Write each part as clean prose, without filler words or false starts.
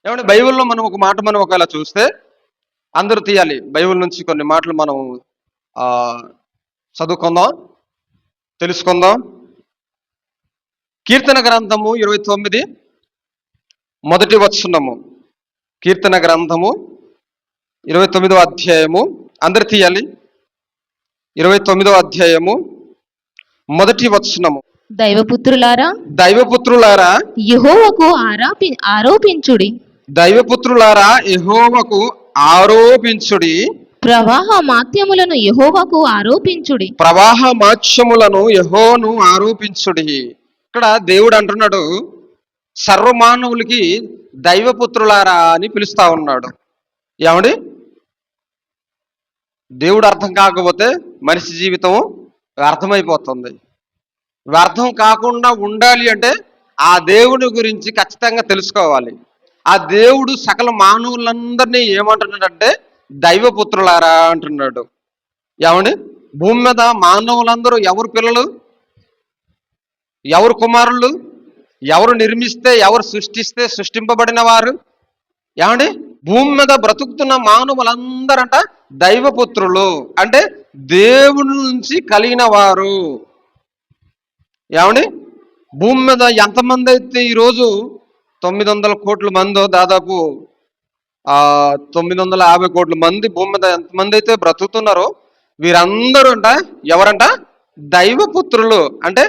ఏమంటే బైబిల్లో మనం ఒక మాట మనం ఒకవేళ చూస్తే అందరూ తీయాలి. బైబిల్ నుంచి కొన్ని మాటలు మనం ఆ చదువుకుందాం, తెలుసుకుందాం. కీర్తన గ్రంథము 29 మొదటి వచనము. కీర్తన గ్రంథము 29వ అధ్యాయము. అందరు తీయాలి. 29వ అధ్యాయము మొదటి వచనము. దైవపుత్రులారా దైవపుత్రులారా యెహోవాకు ఆరోపించుడి. దైవపుత్రులారా యెహోవాకు ఆరోపించుడి. ప్రవాహ మాత్యములను యెహోవాకు ఆరోపించుడి. ప్రవాహ మాత్యములను యెహోవాను ఆరోపించుడి. ఇక్కడ దేవుడు అంటున్నాడు, సర్వమానవులకి దైవపుత్రులారా అని పిలుస్తా ఉన్నాడు. ఏమండి, దేవుడు అర్థం కాకపోతే మనిషి జీవితం వ్యర్థమైపోతుంది. వ్యర్థం కాకుండా ఉండాలి అంటే ఆ దేవుని గురించి ఖచ్చితంగా తెలుసుకోవాలి. ఆ దేవుడు సకల మానవులందరినీ ఏమంటున్నాడంటే దైవపుత్రులారా అంటున్నాడు. ఏమండి, భూమి మీద మానవులందరూ ఎవరు పిల్లలు, ఎవరు కుమారులు, ఎవరు నిర్మిస్తే, ఎవరు సృష్టిస్తే సృష్టింపబడిన వారు. ఏమండి, భూమి మీద బ్రతుకుతున్న మానవులందరంట దైవపుత్రులు, అంటే దేవుని నుంచి కలిగిన వారు. ఏమండి, భూమి మీద ఎంతమంది అయితే ఈరోజు 900 కోట్ల మందో, దాదాపు 950 కోట్ల మంది భూమి మీద ఎంతమంది అయితే బ్రతుకుతున్నారో వీరందరూ అంట ఎవరంట దైవపుత్రులు, అంటే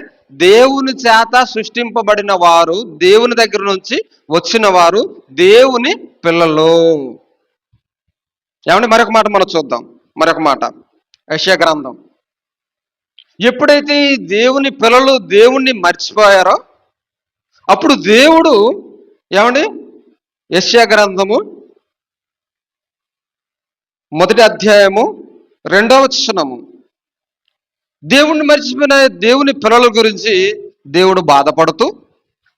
దేవుని చేత సృష్టింపబడిన వారు, దేవుని దగ్గర నుంచి వచ్చిన వారు, దేవుని పిల్లలు. ఏమండి, మరొక మాట మనం చూద్దాం. మరొక మాట యెషయా గ్రంథం. ఎప్పుడైతే ఈ దేవుని పిల్లలు దేవుణ్ణి మర్చిపోయారో అప్పుడు దేవుడు, ఏమండి, యెషయా గ్రంథము మొదటి అధ్యాయము 2వ వచనము. దేవుణ్ణి మర్చిపోయిన దేవుని పిల్లల గురించి దేవుడు బాధపడుతూ,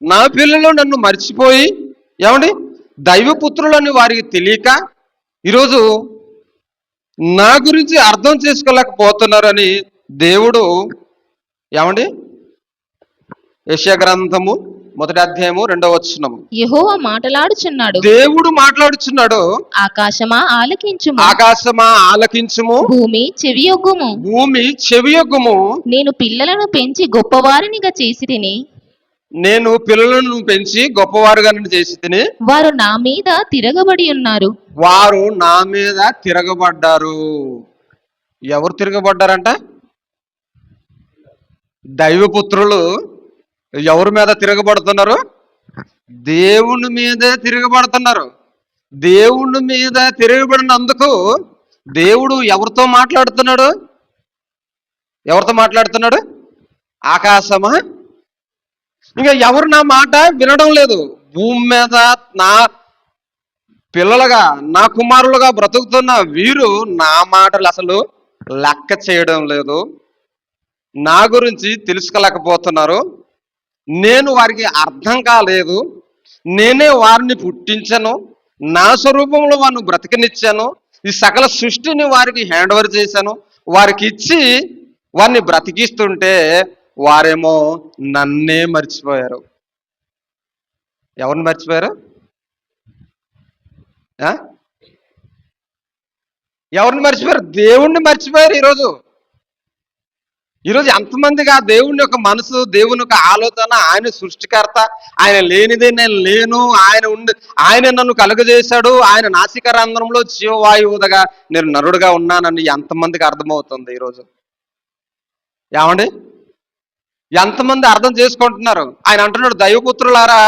నా పిల్లలు నన్ను మర్చిపోయి, ఏమండి, దైవపుత్రులని వారికి తెలియక ఈరోజు నా గురించి అర్థం చేసుకోలేకపోతున్నారని దేవుడు, ఏమండి, యెషయా గ్రంథము మొదటి అధ్యాయము 2వ వచనము. యెహోవా మాటలాడుచున్నాడు. దేవుడు మాట్లాడుచున్నాడు. ఆకాశమా ఆలకించుము. ఆకాశమా ఆలకించుము. భూమి చెవియొగ్గుము. భూమి చెవియొగ్గుము. నేను పిల్లలను పెంచి గొప్పవారినిగా చేసి తిని, నేను పిల్లలను పెంచి గొప్పవారుగా చేసి తిని, వారు నా మీద తిరగబడి ఉన్నారు. వారు నా మీద తిరగబడ్డారు. ఎవరు తిరగబడ్డారంట? దైవపుత్రులు ఎవరి మీద తిరగబడుతున్నారు? దేవుని మీదే తిరగబడుతున్నారు. దేవుని మీద తిరగబడినందుకు దేవుడు ఎవరితో మాట్లాడుతున్నాడు? ఎవరితో మాట్లాడుతున్నాడు? ఆకాశమా, ఇంకా ఎవరు నా మాట వినడం లేదు. భూమి మీద నా పిల్లలుగా, నా కుమారులుగా బ్రతుకుతున్న వీరు నా మాటలు అసలు లెక్క చేయడం లేదు. నా గురించి తెలుసుకోలేకపోతున్నారు. నేను వారికి అర్థం కాలేదు. నేనే వారిని పుట్టించాను, నా స్వరూపంలో వారిని బ్రతికనిచ్చాను, ఈ సకల సృష్టిని వారికి హ్యాండ్ ఓవర్ చేశాను, వారికి ఇచ్చి వారిని బ్రతికిస్తుంటే వారేమో నన్నే మర్చిపోయారు. ఎవరిని మర్చిపోయారు? ఎవరిని మర్చిపోయారు? దేవుణ్ణి మర్చిపోయారు. ఈరోజు ఎంతమందిగా దేవుని యొక్క మనసు, దేవుని యొక్క ఆలోచన, ఆయన సృష్టికర్త, ఆయన లేనిదే నేను లేను, ఆయన నన్ను కలుగజేశాడు, ఆయన నాసిక రంధ్రంలో జీవవాయువుదగా నేను నరుడుగా ఉన్నానని ఎంతమందికి అర్థమవుతుంది ఈరోజు? ఏమండి, ఎంతమంది అర్థం చేసుకుంటున్నారు? ఆయన అంటున్నాడు, దైవపుత్రులారా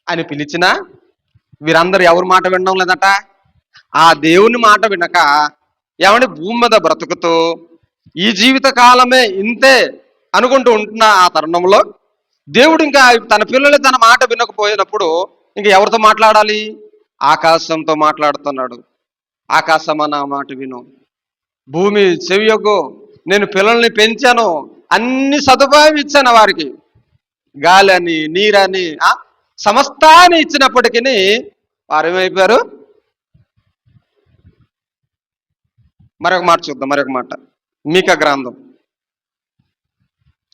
అని పిలిచినా వీరందరూ ఎవరి మాట వినడం లేదట? ఆ దేవుని మాట వినక, ఏమండి, భూమి మీద బ్రతుకుతూ ఈ జీవిత కాలమే ఇంతే అనుకుంటూ ఉంటున్న ఆ తరుణంలో దేవుడు ఇంకా తన పిల్లలు తన మాట వినకపోయినప్పుడు ఇంకా ఎవరితో మాట్లాడాలి? ఆకాశంతో మాట్లాడుతున్నాడు. ఆకాశమా నా మాట విను, భూమి చెవియొగ్గు, నేను పిల్లల్ని పెంచాను, అన్ని సదుపాయం ఇచ్చాను వారికి, గాలి అని, నీరని, సమస్తాన్ని ఇచ్చినప్పటికీ వారు ఏమైపోయారు? మరొక మాట చూద్దాం. మరొక మాట మీకా గ్రంథం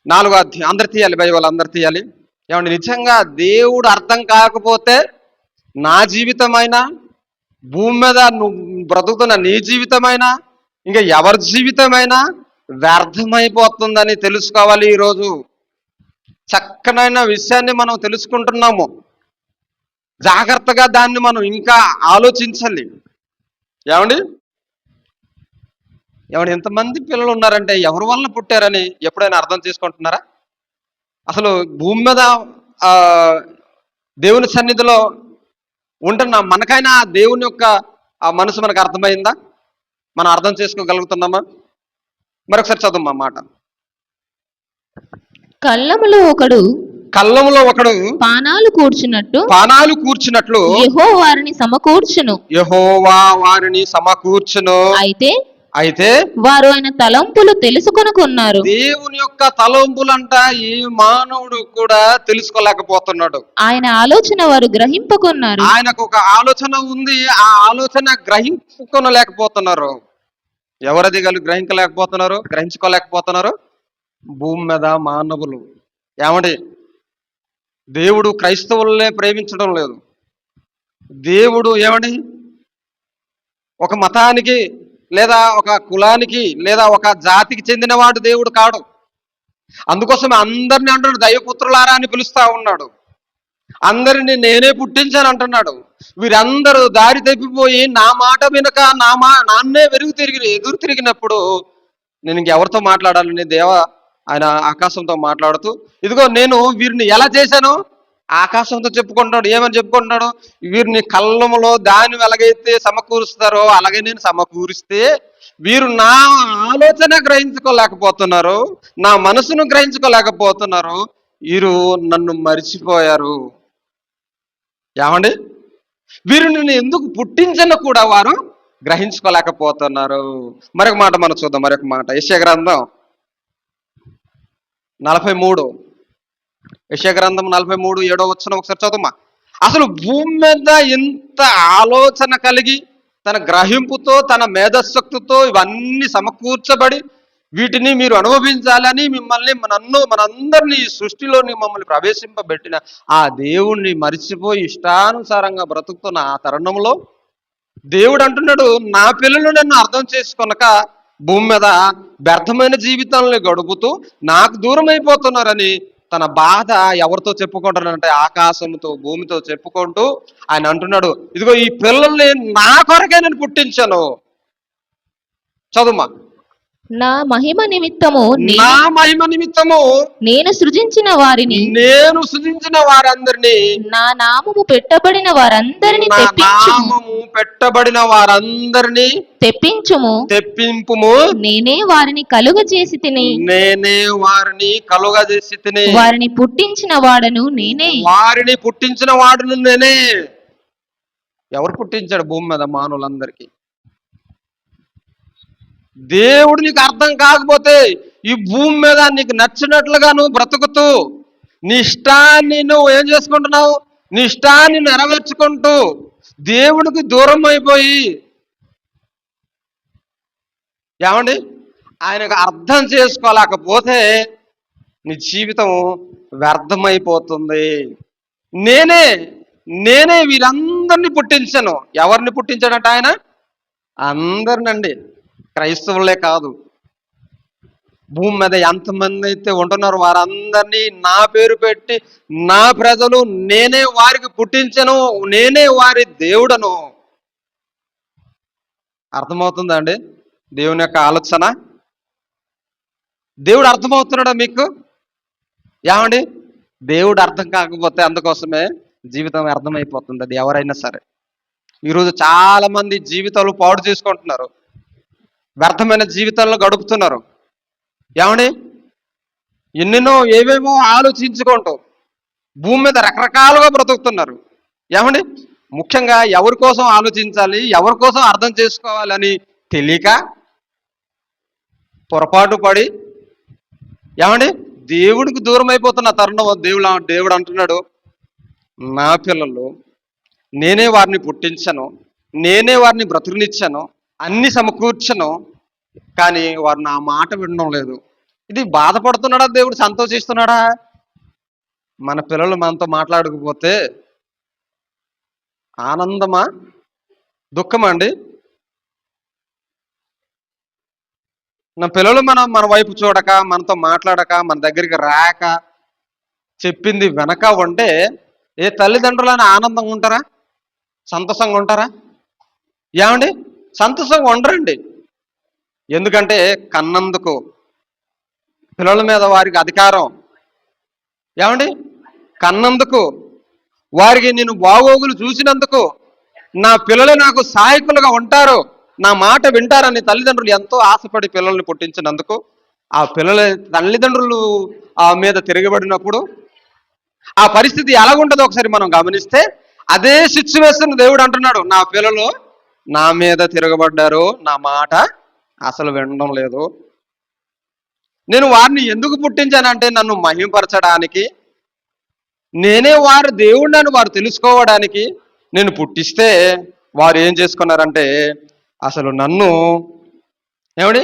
4వ అధ్యాయం. అందరు తీయాలి, బైబిల్ అందరు తీయాలి. ఏమంటే నిజంగా దేవుడు అర్థం కాకపోతే నా జీవితమైనా, భూమి మీద నువ్వు బ్రతుకుతున్న నీ జీవితమైనా, ఇంకా ఎవరి జీవితమైనా వ్యర్థమైపోతుందని తెలుసుకోవాలి. ఈరోజు చక్కనైన విషయాన్ని మనం తెలుసుకుంటున్నాము. జాగ్రత్తగా దాన్ని మనం ఇంకా ఆలోచించాలి. ఏమండి ఏమండి ఎంతమంది పిల్లలు ఉన్నారంటే ఎవరి వల్ల పుట్టారని ఎప్పుడైనా అర్థం చేసుకుంటున్నారా? అసలు భూమి మీద ఆ దేవుని సన్నిధిలో ఉంటున్న మనకైనా ఆ దేవుని యొక్క ఆ మనసు మనకు అర్థమైందా? మనం అర్థం చేసుకోగలుగుతున్నామా? మరొకసారి చదువు మాట. కళ్ళములో ఒకడు కళ్ళములో ఒకడు పానాలు కూర్చున్నట్లు యెహోవా వారిని సమకూర్చును. యెహోవా వారిని సమకూర్చును. అయితే వారు ఆయన తలంపులు తెలుసుకొనుకున్నారు. దేవుని యొక్క తలంపులంట ఈ మానవుడు కూడా తెలుసుకోలేకపోతున్నాడు. ఆయన ఆలోచన వారు గ్రహింపకున్నారు. ఆయనకు ఒక ఆలోచన ఉంది, ఆ ఆలోచన గ్రహించుకోలేకపోతున్నారు. ఎవరది గ్రహించుకోలేకపోతున్నారు? భూమి మీద మానవులు. ఏమండి దేవుడు క్రైస్తవులనే ప్రేమించడం లేదు. దేవుడు ఏమండి ఒక మతానికి లేదా ఒక కులానికి లేదా ఒక జాతికి చెందినవాడు దేవుడు కాడు. అందుకోసం అందరిని అంటున్నాడు దైవపుత్రులారా అని పిలుస్తా ఉన్నాడు. అందరిని నేనే పుట్టించాను అంటున్నాడు. వీరందరూ దారి తప్పిపోయి నా మాట వినక నాన్నే ఎదురు తిరిగినప్పుడు నేను ఇంకెవరితో మాట్లాడాలని ఆయన ఆకాశంతో మాట్లాడుతూ, ఇదిగో నేను వీరిని ఎలా చేశాను ఆకాశంతో చెప్పుకుంటున్నాడు. ఏమని చెప్పుకుంటున్నాడు? వీరిని కళ్ళములో దాన్ని ఎలాగైతే సమకూరుస్తారో అలాగే నేను సమకూరిస్తే వీరు నా ఆలోచన గ్రహించుకోలేకపోతున్నారు, నా మనసును గ్రహించుకోలేకపోతున్నారు, వీరు నన్ను మరిచిపోయారు. ఏమండి వీరిని నేను ఎందుకు పుట్టించను కూడా వారు గ్రహించుకోలేకపోతున్నారు. మరొక మాట మనం చూద్దాం. మరొక మాట యెషయా గ్రంథం 43 యెషయా గ్రంథం 43:7 ఒకసారి చదువుమా. అసలు భూమి మీద ఎంత ఆలోచన కలిగి తన గ్రహింపుతో తన మేధశక్తితో ఇవన్నీ సమకూర్చబడి వీటిని మీరు అనుభవించాలని మిమ్మల్ని మనందరినీ ఈ సృష్టిలోని మమ్మల్ని ప్రవేశింపబెట్టిన ఆ దేవుణ్ణి మరిచిపోయి ఇష్టానుసారంగా బ్రతుకుతున్న ఆ తరుణంలో దేవుడు అంటున్నాడు, నా పిల్లలు నన్ను అర్థం చేసుకొనక భూమి మీద వ్యర్థమైన జీవితాలను గడుపుతూ నాకు దూరం అయిపోతున్నారని తన బాధ ఎవరితో చెప్పుకుంటున్నాడంటే ఆకాశంతో భూమితో చెప్పుకుంటూ ఆయన అంటున్నాడు, ఇదిగో ఈ పిల్లల్ని నా కొరకే నేను పుట్టించాను. చదువుమా. నా మహిమ నిమిత్తము నేను సృజించిన వారందరినీ నా నామము పెట్టబడిన వారందరినీ తెప్పించుము. నేనే వారిని కలుగజేసి తిని వారిని పుట్టించిన వాడను నేనే. ఎవరు పుట్టించాడు భూమి మీద మానవులందరికీ? దేవుడు నీకు అర్థం కాకపోతే ఈ భూమి మీద నీకు నచ్చినట్లుగా నువ్వు బ్రతుకుతూ నీ ఇష్టాన్ని నువ్వు ఏం చేసుకుంటున్నావు? నీ ఇష్టాన్ని నెరవేర్చుకుంటూ దేవుడికి దూరం అయిపోయి ఏమండి ఆయనకు అర్థం చేసుకోలేకపోతే నీ జీవితం వ్యర్థమైపోతుంది. నేనే వీరందరినీ పుట్టించాను. ఎవరిని పుట్టించాడంట ఆయన? అందరినండి, క్రైస్తవులే కాదు, భూమి మీద ఎంతమంది అయితే ఉంటున్నారో వారందరినీ నా పేరు పెట్టి నా ప్రజలు, నేనే వారికి పుట్టించను, నేనే వారి దేవుడను. అర్థమవుతుందా అండి దేవుని యొక్క ఆలోచన? దేవుడు అర్థమవుతున్నాడా మీకు? ఏమండి దేవుడు అర్థం కాకపోతే అందుకోసమే జీవితం అర్థమైపోతుంది. అది ఎవరైనా సరే. ఈరోజు చాలా మంది జీవితాలు పాడు చేసుకుంటున్నారు, వ్యర్థమైన జీవితాలను గడుపుతున్నారు. ఏమండి ఏవేమో ఆలోచించుకుంటూ భూమి మీద రకరకాలుగా బ్రతుకుతున్నారు. ఏమండి ముఖ్యంగా ఎవరి కోసం ఆలోచించాలి, ఎవరి కోసం అర్థం చేసుకోవాలని తెలియక పొరపాటు పడి ఏమండి దేవుడికి దూరం అయిపోతున్న తరుణం దేవుడు అంటున్నాడు, నా పిల్లలు నేనే వారిని పుట్టించను, నేనే వారిని బ్రతుకునిచ్చాను, అన్ని సమకూర్చను, కానీ వారు నా మాట వినడం లేదు. ఇది బాధపడుతున్నాడా దేవుడు సంతోషిస్తున్నాడా? మన పిల్లలు మనతో మాట్లాడకపోతే ఆనందమా, దుఃఖమా అండి? నా పిల్లలు మన వైపు చూడక, మనతో మాట్లాడక, మన దగ్గరికి రాక, చెప్పింది వెనక ఉంటే ఏ తల్లిదండ్రులైనా ఆనందంగా ఉంటారా? సంతోషంగా ఉంటారా? ఏమండి? సంతోషంగా ఉండరండి. ఎందుకంటే కన్నందుకు పిల్లల మీద వారికి అధికారం, ఏమండి, కన్నందుకు, వారికి నేను బాగోగులు చూసినందుకు, నా పిల్లలు నాకు సహాయకులుగా ఉంటారు, నా మాట వింటారని తల్లిదండ్రులు ఎంతో ఆశపడి పిల్లల్ని పుట్టించినందుకు ఆ పిల్లల తల్లిదండ్రులు ఆ మీద తిరగబడినప్పుడు ఆ పరిస్థితి ఎలాగుంటుందో ఒకసారి మనం గమనిస్తే, అదే సిచ్యువేషన్ దేవుడు అంటున్నాడు, నా పిల్లలు నా మీద తిరగబడ్డారు, నా మాట అసలు వినడం లేదు. నేను వారిని ఎందుకు పుట్టించానంటే నన్ను మహింపరచడానికి, నేనే వారు దేవుడిని వారు తెలుసుకోవడానికి నేను పుట్టిస్తే వారు ఏం చేసుకున్నారంటే అసలు నన్ను, ఏమండి,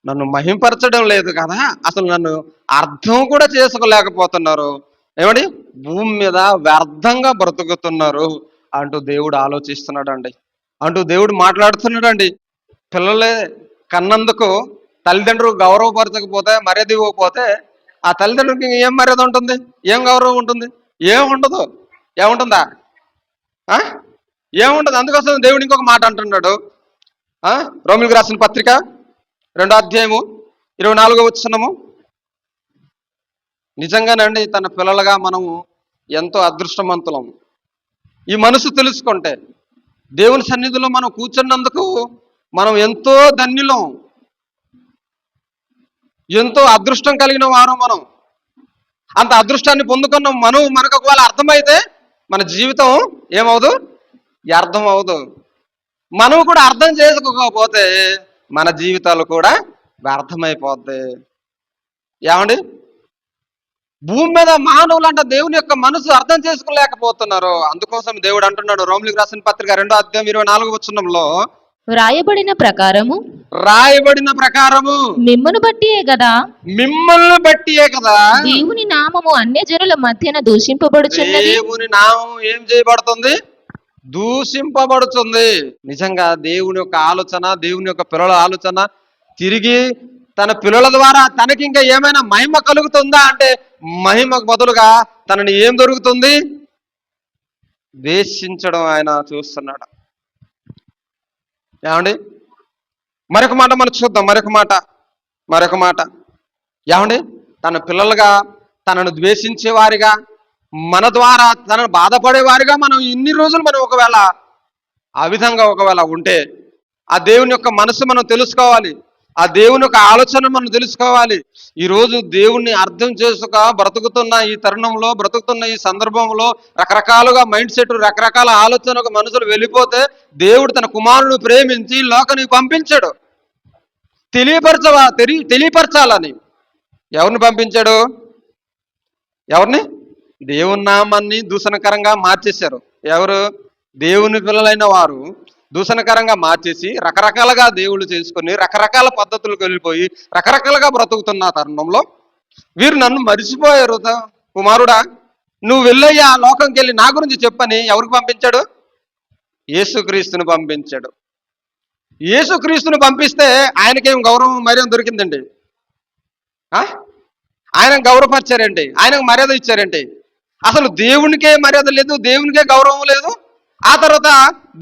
నన్ను మహింపరచడం లేదు కదా, అసలు నన్ను అర్థం కూడా చేసుకోలేకపోతున్నారు, ఏమండి, భూమి మీద వ్యర్థంగా బ్రతుకుతున్నారు అంటూ దేవుడు ఆలోచిస్తున్నాడండి, అంటూ దేవుడు మాట్లాడుతున్నాడండి. పిల్లలే కన్నందుకు తల్లిదండ్రులు గౌరవపరచకపోతే, మర్యాద ఇవ్వకపోతే ఆ తల్లిదండ్రులకి ఏం మర్యాద ఉంటుంది, ఏం గౌరవం ఉంటుంది? ఏం ఉండదు. ఏముంటుందా? ఆ? ఏముండదు. అందుకోసం దేవుడు ఇంకొక మాట అంటున్నాడు. రోమిలికి రాసిన పత్రిక 2వ అధ్యాయము 24వ వచనము. నిజంగానండి తన పిల్లలుగా మనము ఎంతో అదృష్టవంతులం. ఈ మనసు తెలుసుకుంటే దేవుని సన్నిధిలో మనం కూర్చున్నందుకు మనం ఎంతో ధన్యులం, ఎంతో అదృష్టం కలిగిన వారం మనం. అంత అదృష్టాన్ని పొందుకున్న మనకు ఒకవేళ అర్థమైతే మన జీవితం ఏమవుదు? అర్థం అవదు. మనం కూడా అర్థం చేసుకోకపోతే మన జీవితాలు కూడా వ్యర్థమైపోద్ది. ఏమండి? భూమి మీద మానవులు అంట దేవుని యొక్క మనసు అర్థం చేసుకోలేకపోతున్నారు. అందుకోసం దేవుడు అంటున్నాడు రోమిలికి రాసిన పత్రిక 2వ అధ్యాయం 24వ వచనంలో, రాయబడిన ప్రకారము మిమ్మల్ని బట్టియే కదా దేవుని నామము అన్యజనుల మధ్యన దూషింపబడుచున్నది. దేవుని నామం ఏం చేయబడుతుంది? దూషింపబడుతుంది. నిజంగా దేవుని యొక్క ఆలోచన, దేవుని యొక్క పిల్లల ఆలోచన తిరిగి తన పిల్లల ద్వారా తనకి ఇంకా ఏమైనా మహిమ కలుగుతుందా అంటే, మహిమకు బదులుగా తనని ఏం దొరుకుతుంది? ద్వేషించడం ఆయన చూస్తున్నాడు. ఏమండి? మరొక మాట మనం చూద్దాం. మరొక మాట ఏమండి? తన పిల్లలుగా తనను ద్వేషించేవారిగా, మన ద్వారా తనను బాధపడేవారిగా మనం ఇన్ని రోజులు మనం ఒకవేళ ఆ విధంగా ఒకవేళ ఉంటే, ఆ దేవుని యొక్క మనసు మనం తెలుసుకోవాలి, ఆ దేవుని యొక్క ఆలోచన మనం తెలుసుకోవాలి. ఈరోజు దేవుణ్ణి అర్థం చేసుక బ్రతుకుతున్న ఈ తరుణంలో, బ్రతుకుతున్న ఈ సందర్భంలో రకరకాలుగా మైండ్ సెట్, రకరకాల ఆలోచనకు మనుషులు వెళ్ళిపోతే దేవుడు తన కుమారుడు ప్రేమించి లోకానికి పంపించాడు తెలియపరచాలని. ఎవరిని పంపించాడు? ఎవరిని? దేవుని నామాన్ని దూషణకరంగా మార్చేశారు. ఎవరు? దేవుని పిల్లలైన వారు దూషణకరంగా మార్చేసి రకరకాలుగా దేవుళ్ళు చేసుకొని రకరకాల పద్ధతులకు వెళ్ళిపోయి రకరకాలుగా బ్రతుకుతున్న తరుణంలో వీరు నన్ను మరిచిపోయారు. కుమారుడా, నువ్వు వెళ్ళయ్యా లోకంకి వెళ్ళి నా గురించి చెప్పని ఎవరికి పంపించాడు? యేసుక్రీస్తుని పంపించాడు. యేసుక్రీస్తుని పంపిస్తే ఆయనకేం గౌరవం మర్యాద దొరికిందండి? ఆయన గౌరవపరిచారేంటి? ఆయనకు మర్యాద ఇచ్చారేంటి? అసలు దేవునికే మర్యాద లేదు, దేవునికే గౌరవం లేదు. ఆ తర్వాత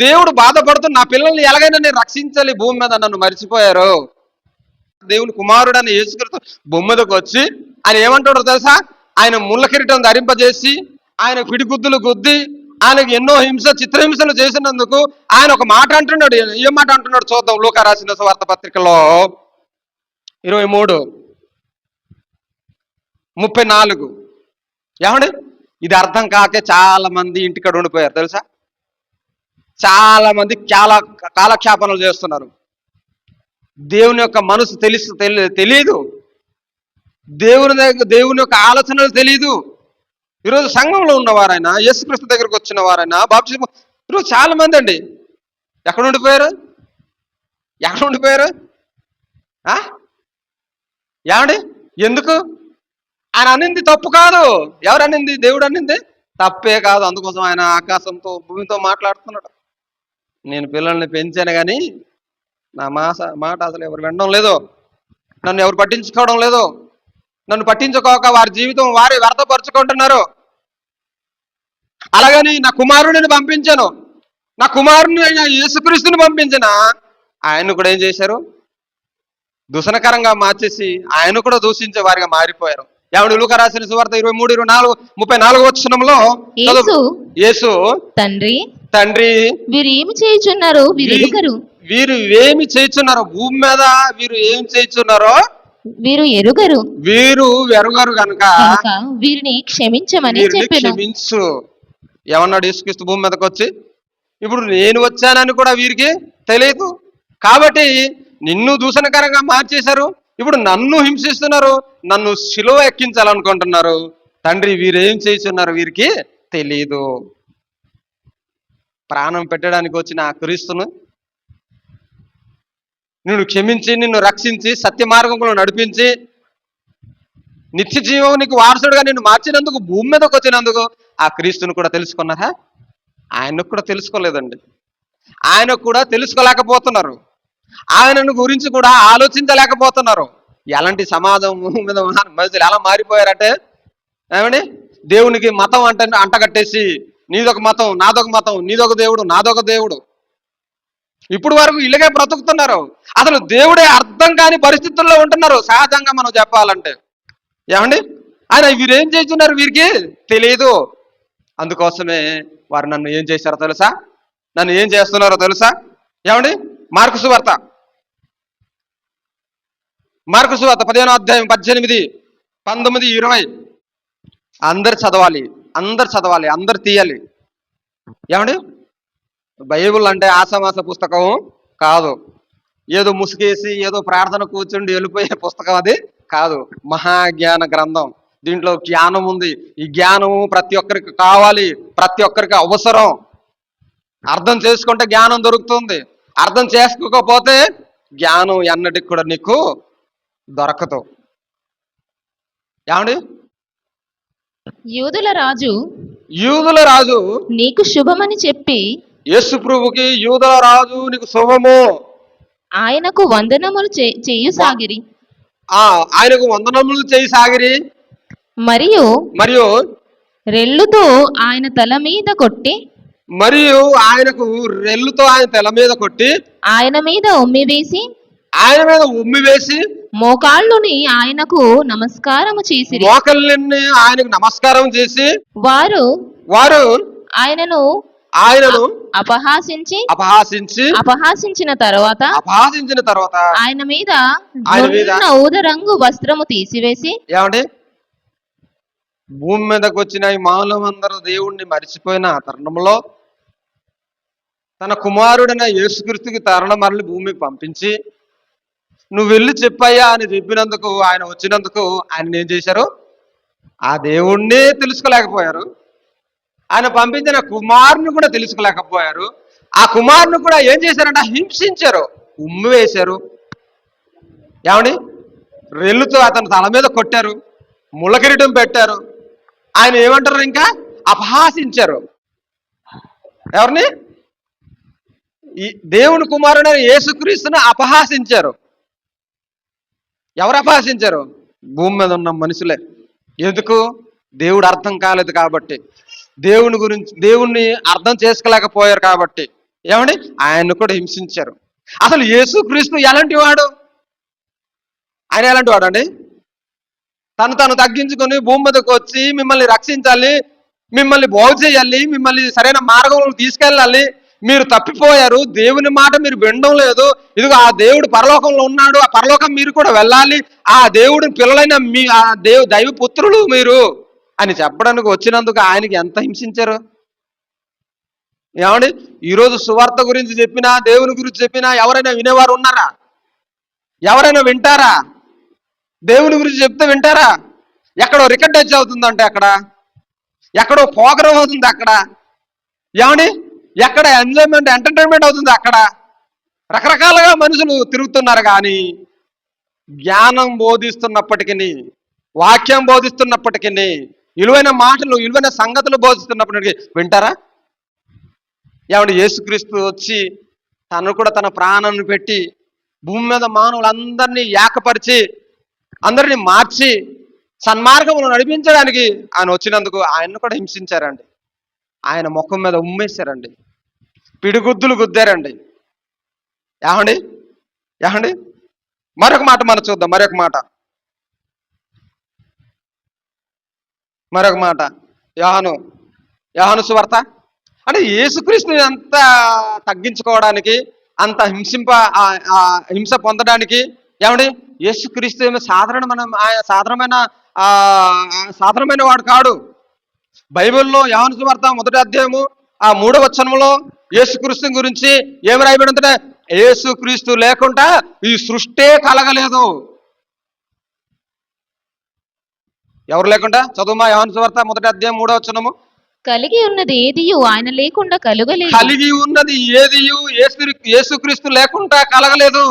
దేవుడు బాధపడుతూ నా పిల్లల్ని ఎలాగైనా నేను రక్షించాలి, భూమి మీద నన్ను మర్చిపోయారు. దేవుని కుమారుడని యేసుక్రీస్తు భూమి మీదకి వచ్చి ఆయన ఏమంటాడో తెలుసా? ఆయన ముళ్ళ కిరీటం ధరింపజేసి, ఆయన పిడిగుద్దులు గుద్ది, ఆయనకు ఎన్నో చిత్రహింసలు చేసినందుకు ఆయన ఒక మాట అంటున్నాడు. ఏం మాట అంటున్నాడు చూద్దాం. లూకా రాసిన సువార్త పత్రికలో 23:34. ఏమండి? ఇది అర్థం కాకే చాలా మంది ఇంటికాడ ఉండిపోయారు తెలుసా? చాలా మంది కాలక్షేపణలు చేస్తున్నారు. దేవుని యొక్క మనసు తెలియదు, దేవుని యొక్క ఆలోచనలు తెలియదు. ఈరోజు సంఘంలో ఉన్నవారైనా, యేసుక్రీస్తు దగ్గరకు వచ్చిన వారైనా, బాప్తిస్మం ఈరోజు చాలా మంది అండి ఎక్కడ ఉండిపోయారు? ఏమండి? ఎందుకు? ఆయన అనింది తప్పు కాదు. ఎవరు అనింది? దేవుడు అనింది తప్పే కాదు. అందుకోసం ఆయన ఆకాశంతో భూమితో మాట్లాడుతున్నాడు. నేను పిల్లల్ని పెంచాను కానీ నా మాట అసలు ఎవరు వినడం లేదు, నన్ను ఎవరు పట్టించుకోవడం లేదు. నన్ను పట్టించుకోక వారి జీవితం వారి వ్యర్థపరుచుకుంటున్నారు. అలాగని నా కుమారుడిని పంపించాను, నా కుమారుని అయిన యేసుక్రీస్తుని పంపించిన ఆయన కూడా ఏం చేశారు? దూషణకరంగా మార్చేసి ఆయన కూడా దూషించే వారిగా మారిపోయారు. ఏమండి? లూకా రాసిన సువార్త 23:24 వచనంలో యేసు తండ్రి వీరు ఏమి చేయుచున్నారో వీరెరుగరు. వీరు ఏమి చేయుచున్నారో, భూమి మీద వీరు ఏమి చేయుచున్నారో వీరు ఎరుగరు. వీరు ఎరుగరు గనుక వీరిని క్షమించమని క్షమించు. ఏమన్నాడు యేసుక్రీస్తు భూమి మీదకి వచ్చి? ఇప్పుడు నేను వచ్చానని కూడా వీరికి తెలియదు కాబట్టి నిన్ను దూషణకరంగా మార్చేశారు. ఇప్పుడు నన్ను హింసిస్తున్నారు, నన్ను శిలువ ఎక్కించాలనుకుంటున్నారు. తండ్రి వీరేం చేస్తున్నారు వీరికి తెలీదు. ప్రాణం పెట్టడానికి వచ్చిన ఆ క్రీస్తును నిన్ను క్షమించి, నిన్ను రక్షించి, సత్య మార్గంలో నడిపించి, నిత్య జీవానికి వారసుడుగా నిన్ను మార్చినందుకు, భూమి మీదకి వచ్చినందుకు ఆ క్రీస్తుని కూడా తెలుసుకున్నారా? ఆయనకు కూడా తెలుసుకోలేదండి. ఆయనకు కూడా తెలుసుకోలేకపోతున్నారు. ఆయనను గురించి కూడా ఆలోచించలేకపోతున్నారు. ఎలాంటి సమాజం మీద మనుషులు ఎలా మారిపోయారంటే, ఏమండి, దేవునికి మతం అంటగట్టేసి నీదొక మతం, నాదొక మతం, నీదొక దేవుడు, నాదొక దేవుడు. ఇప్పుడు వరకు ఇలాగే బ్రతుకుతున్నారు. అసలు దేవుడే అర్థం కాని పరిస్థితుల్లో ఉంటున్నారు సహజంగా మనం చెప్పాలంటే. ఏమండి? ఆయన వీరేం చేస్తున్నారు వీరికి తెలియదు. అందుకోసమే వారు నన్ను ఏం చేశారో తెలుసా? నన్ను ఏం చేస్తున్నారో తెలుసా? ఏమండి? మార్కు సువార్త 15వ అధ్యాయం 18, 19, 20 అందరు చదవాలి, అందరు తీయాలి. ఏమండి? బైబుల్ అంటే ఆసమాస పుస్తకం కాదు, ఏదో ముసుగేసి ఏదో ప్రార్థన కూర్చుండి వెళ్ళిపోయే పుస్తకం అది కాదు. మహాజ్ఞాన గ్రంథం. దీంట్లో జ్ఞానం ఉంది. ఈ జ్ఞానము ప్రతి ఒక్కరికి కావాలి, ప్రతి ఒక్కరికి అవసరం. అర్థం చేసుకుంటే జ్ఞానం దొరుకుతుంది. అర్థం చేసుకోకపోతే జ్ఞానం ఎన్నటికి కూడా నీకు దొరకదు. ఏమండి? యూదుల రాజు నీకు శుభమని చెప్పి, యేసు ప్రభుకి యూదుల రాజు నీకు శుభము, ఆయనకు వందనములు చేయసాగిరి. ఆయనకు వందనములు చేయసాగిరి. మరియు రెల్లుతో ఆయన తల మీద కొట్టి, ఆయనకు రెల్లుతో ఆయన తల మీద కొట్టి, ఆయన మీద ఉమ్మి వేసి మోకాళ్ళుని ఆయనకు నమస్కారము చేసి, ఆయనకు నమస్కారం చేసి, వారు ఆయనను అపహాసించిన తర్వాత ఆయన మీద ఊదరంగు వస్త్రము తీసివేసి. ఏమండి? భూమి మీదకి వచ్చిన ఈ మానవులందరూ దేవుణ్ణి మరిచిపోయిన తరుణంలో తన కుమారుడైన యేసుక్రీస్తుకి మరలి భూమికి పంపించి, నువ్వు వెళ్ళి చెప్పయ్యా అని చెప్పినందుకు, ఆయన వచ్చినందుకు ఆయన ఏం చేశారు? ఆ దేవుణ్ణి తెలుసుకోలేకపోయారు. ఆయన పంపించిన కుమారుని కూడా తెలుసుకోలేకపోయారు. ఆ కుమారుని కూడా ఏం చేశారంటే హింసించారు, ఉమ్మి వేశారు. ఏమండి? రెల్లుతో అతను తల మీద కొట్టారు, ముళ్ళకిరీటం పెట్టారు. ఆయన ఏమంటారు? ఇంకా అపహాసించారు. ఎవరిని? ఈ దేవుని కుమారుడైన యేసుక్రీస్తుని అపహాసించారు. ఎవరు అపహాసించారు? భూమి మీద ఉన్న మనుషులే. ఎందుకు? దేవుడు అర్థం కాలేదు కాబట్టి, దేవుణ్ణి అర్థం చేసుకోలేకపోయారు కాబట్టి. ఏమండి? ఆయన్ని కూడా హింసించారు. అసలు యేసుక్రీస్తు ఎలాంటి వాడు? ఆయన ఎలాంటి వాడు అండి? తను తగ్గించుకొని భూమి మీదకి వచ్చి మిమ్మల్ని రక్షించాలి, మిమ్మల్ని బాగు చేయాలి, మిమ్మల్ని సరైన మార్గంలో తీసుకెళ్ళాలి. మీరు తప్పిపోయారు, దేవుని మాట మీరు వినడం లేదు, ఇదిగో ఆ దేవుడు పరలోకంలో ఉన్నాడు, ఆ పరలోకం మీరు కూడా వెళ్ళాలి, ఆ దేవుడి పిల్లలైన ఆ దైవ పుత్రులు మీరు అని చెప్పడానికి వచ్చినందుకు ఆయనకి ఎంత హింసించారు. ఏమండి? ఈరోజు సువార్త గురించి చెప్పినా, దేవుని గురించి చెప్పినా ఎవరైనా వినేవారు ఉన్నారా? ఎవరైనా వింటారా? దేవుని గురించి చెప్తే వింటారా? ఎక్కడో రికార్డేజ్ అవుతుందంటే అక్కడ, ఎక్కడో ప్రోగ్రామ్ అవుతుంది అక్కడ. ఏమండి? ఎక్కడ ఎంటర్టైన్మెంట్ అవుతుంది అక్కడ. రకరకాలుగా మనుషులు తిరుగుతున్నారు. కానీ జ్ఞానం బోధిస్తున్నప్పటికీ, వాక్యం బోధిస్తున్నప్పటికీ విలువైన మాటలు, విలువైన సంగతులు బోధిస్తున్నప్పటికీ వింటారా? ఏమంటే యేసుక్రీస్తు వచ్చి తను కూడా తన ప్రాణాన్ని పెట్టి భూమి మీద మానవులందరినీ ఏకపరిచి అందరినీ మార్చి సన్మార్గమును నడిపించడానికి ఆయన వచ్చినందుకు ఆయన్ను కూడా హింసించారండి. ఆయన ముఖం మీద ఉమ్మేశారండి, పిడిగుద్దులు గుద్దారండి. ఏమండి ఏమండి మరొక మాట మనం చూద్దాం. మరొక మాట యోహాను సువార్త. అంటే యేసుక్రీస్తుని అంత తగ్గించుకోవడానికి, అంత హింస పొందడానికి, ఏమండి యేసుక్రీస్తు ఏమో సాధారణమైన వాడు కాడు. బైబిల్లో యోహాను సువార్త 1వ అధ్యాయము 3వ వచనంలో యేసుక్రీస్తు గురించి ఏమి రాయబడి ఉందంటే, యేసుక్రీస్తు లేకుండా ఈ సృష్టే కలగలేదు. ఎవరు లేకుండా? చదువుమా యోహాను సువార్త 1వ అధ్యాయం 3వ వచనము. కలిగి ఉన్నది ఏదియు ఆయన లేకుండా కలుగలేదు. కలిగి ఉన్నది ఏదియు యేసుక్రీస్తు లేకుండా కలగలేదు.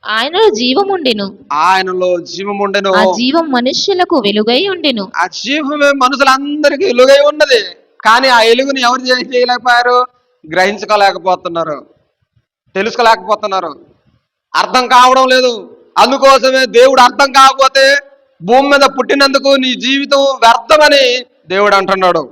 ఆయనలో జీవముండెను, ఆయనలో జీవముండెను. ఆ జీవం మనుష్యులకు వెలుగై ఉండెను. ఆ జీవమే మనుషులందరికీ వెలుగై ఉన్నది. కానీ ఆ వెలుగుని ఎవరు చేయలేకపోయారు? గ్రహించుకోలేకపోతున్నారు, తెలుసుకోలేకపోతున్నారు, అర్థం కావడం లేదు. అందుకోసమే దేవుడు అర్థం కాకపోతే భూమి మీద పుట్టినందుకు నీ జీవితం వ్యర్థమని దేవుడు అంటున్నాడు.